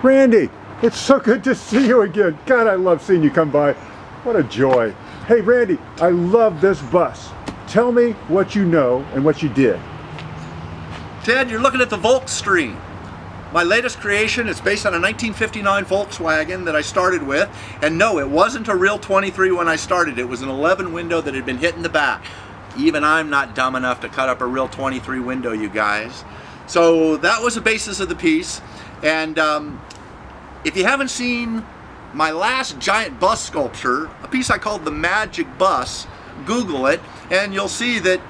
Randy, it's so good to see you again. God, I love seeing you come by. What a joy. Hey, Randy, I love this bus. Tell me what you know and what you did. Ted, you're looking at the Volkstream. My latest creation is based on a 1959 Volkswagen that I started with. And no, it wasn't a real 23 when I started. It was an 11 window that had been hit in the back. Even I'm not dumb enough to cut up a real 23 window, you guys. So that was the basis of the piece. And if you haven't seen my last giant bus sculpture, a piece I called the Magic Bus, Google it, and you'll see that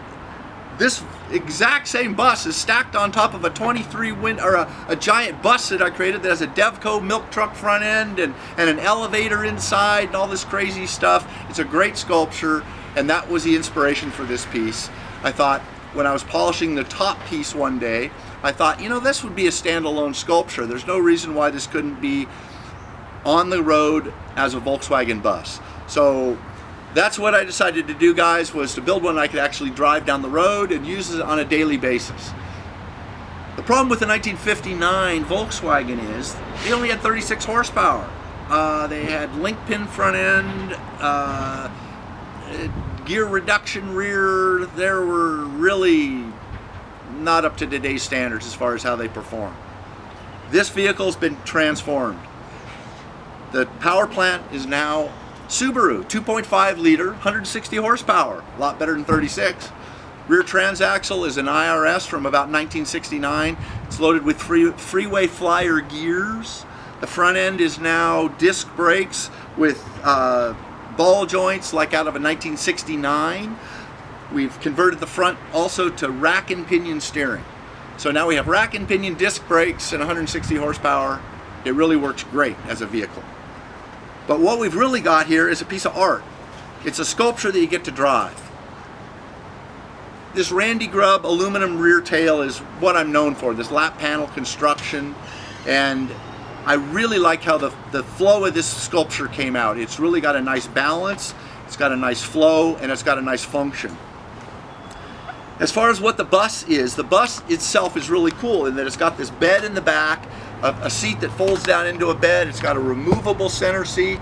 this exact same bus is stacked on top of a 23 or a giant bus that I created that has a Devco milk truck front end and an elevator inside and all this crazy stuff. It's a great sculpture, and that was the inspiration for this piece. I thought when I was polishing the top piece one day, I thought, you know, this would be a standalone sculpture. There's no reason why this couldn't be on the road as a Volkswagen bus. So that's what I decided to do, guys, was to build one I could actually drive down the road and use it on a daily basis. The problem with the 1959 Volkswagen is they only had 36 horsepower. They had link pin front end, gear reduction rear. They were really not up to today's standards as far as how they perform. This vehicle's been transformed. The power plant is now Subaru, 2.5 liter, 160 horsepower, a lot better than 36. Rear transaxle is an IRS from about 1969. It's loaded with freeway flyer gears. The front end is now disc brakes with ball joints like out of a 1969. We've converted the front also to rack and pinion steering. So now we have rack and pinion disc brakes and 160 horsepower. It really works great as a vehicle. But what we've really got here is a piece of art. It's a sculpture that you get to drive. This Randy Grubb aluminum rear tail is what I'm known for, this lap panel construction. And I really like how the flow of this sculpture came out. It's really got a nice balance, it's got a nice flow, and it's got a nice function. As far as what the bus itself is really cool in that it's got this bed in the back, a seat that folds down into a bed. It's got a removable center seat.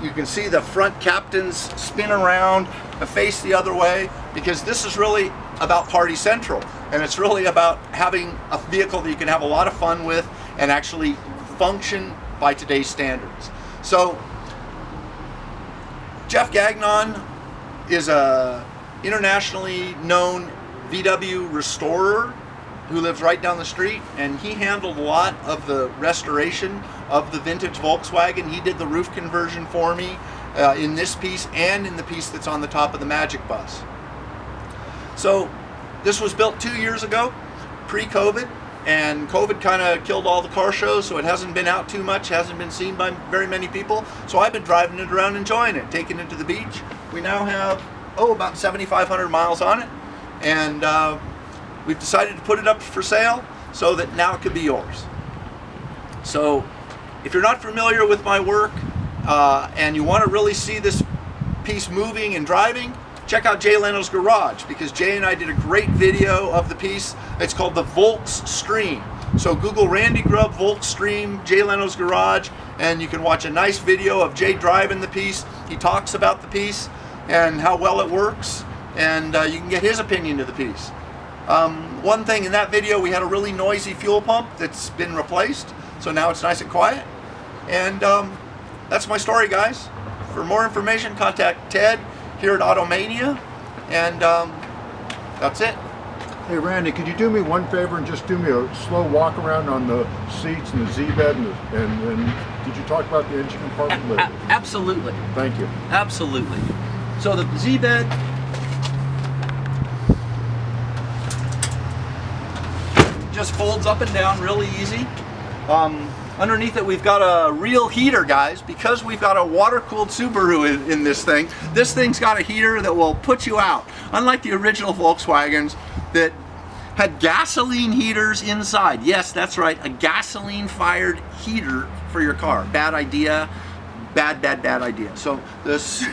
You can see the front captains spin around and face the other way, because this is really about Party Central, and it's really about having a vehicle that you can have a lot of fun with and actually function by today's standards. So Jeff Gagnon is a internationally known VW restorer who lives right down the street, and he handled a lot of the restoration of the vintage Volkswagen. He did the roof conversion for me in this piece and in the piece that's on the top of the Magic Bus. So this was built 2 years ago, pre-COVID, and COVID kind of killed all the car shows, so it hasn't been out too much, hasn't been seen by very many people. So I've been driving it around enjoying it, taking it to the beach. We now have, about 7,500 miles on it, and we've decided to put it up for sale so that now it could be yours. So if you're not familiar with my work and you want to really see this piece moving and driving, check out Jay Leno's Garage, because Jay and I did a great video of the piece. It's called the Volkstream. So Google Randy Grubb Volkstream, Jay Leno's Garage, and you can watch a nice video of Jay driving the piece. He talks about the piece and how well it works, and you can get his opinion of the piece. One thing in that video, we had a really noisy fuel pump that's been replaced, so now it's nice and quiet. And that's my story, guys. For more information, contact Ted here at Automania, and that's it. Hey Randy, could you do me one favor and just do me a slow walk around on the seats and the Z-bed and did you talk about the engine compartment later? Absolutely. Thank you. Absolutely. So the Z-bed just folds up and down really easy. Underneath it we've got a real heater, guys, because we've got a water-cooled Subaru in this thing. This thing's got a heater that will put you out. Unlike the original Volkswagens that had gasoline heaters inside. Yes, that's right, a gasoline-fired heater for your car. Bad idea. Bad idea. So this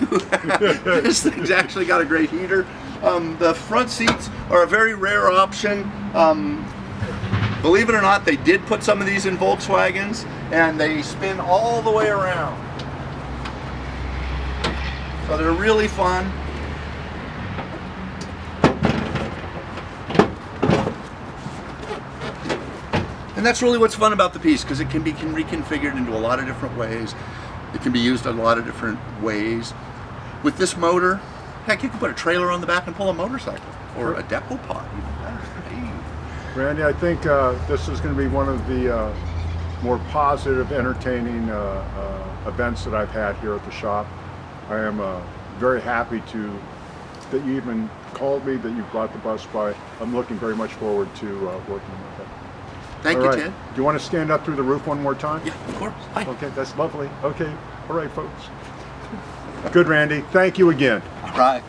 thing's actually got a great heater. The front seats are a very rare option. Believe it or not, they did put some of these in Volkswagens, and they spin all the way around. So they're really fun. And that's really what's fun about the piece, because it can be reconfigured into a lot of different ways. It can be used in a lot of different ways. With this motor, heck, you can put a trailer on the back and pull a motorcycle, or a depot pod, even better. Hey. Randy, I think this is going to be one of the more positive, entertaining events that I've had here at the shop. I am very happy that you even called me, that you brought the bus by. I'm looking very much forward to working with it. Thank you, Ted. Do you want to stand up through the roof one more time? Yeah, of course. Hi. Okay, that's lovely. Okay, all right, folks. Good, Randy. Thank you again. All right.